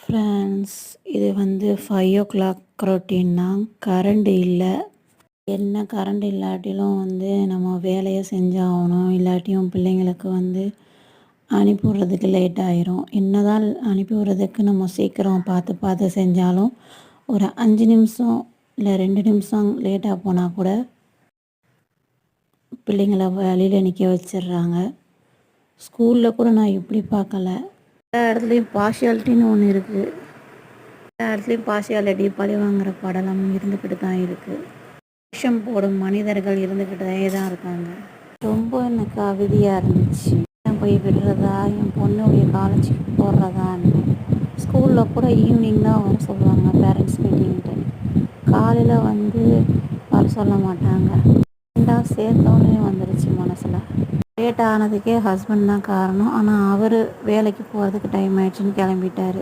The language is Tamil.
ஃப்ரெண்ட்ஸ், இது வந்து 5 o'clock ரொட்டீன் தான். கரண்ட் இல்லை. என்ன கரண்ட் இல்லாட்டிலும் நம்ம வேலையை செஞ்சாகணும். இல்லாட்டியும் பிள்ளைங்களுக்கு அனுப்பி விட்றதுக்கு லேட் ஆயிரும். என்னதான் அனுப்பி விட்றதுக்கு நம்ம சீக்கிரம் பார்த்து பார்த்து செஞ்சாலும் ஒரு 5 நிமிஷம் இல்லை 2 நிமிஷம் லேட்டாக போனால் கூட பிள்ளைங்களை வழியில் நிற்க வச்சிடுறாங்க. ஸ்கூலில் கூட நான் இப்படி பார்க்கல. எல்லா இடத்துலையும் பார்ஷியாலிட்டின்னு ஒன்று இருக்குது. எல்லா இடத்துலையும் பார்ஷியாலிட்டி, பழி வாங்குகிற படலம் இருந்துக்கிட்டு தான் இருக்குது. விஷம் போடும் மனிதர்கள் இருந்துக்கிட்டே தான் இருக்காங்க. ரொம்ப எனக்கு அவதியாக இருந்துச்சு. போய் விடுறதா, என் பொண்ணுடைய காலேஜுக்கு போடுறதான்னு. ஸ்கூலில் கூட ஈவினிங் தான் வர சொல்லுவாங்க, பேரண்ட்ஸ் மீட்டிங்ட்டு. காலையில் வர சொல்ல மாட்டாங்க. ரெண்டாவது சேர்த்தோன்னே வந்துடுச்சு மனசில். லேட் ஆனதுக்கே ஹஸ்பண்ட் தான் காரணம். ஆனால் அவர் வேலைக்கு போகிறதுக்கு டைம் ஆயிடுச்சுன்னு கிளம்பிட்டார்.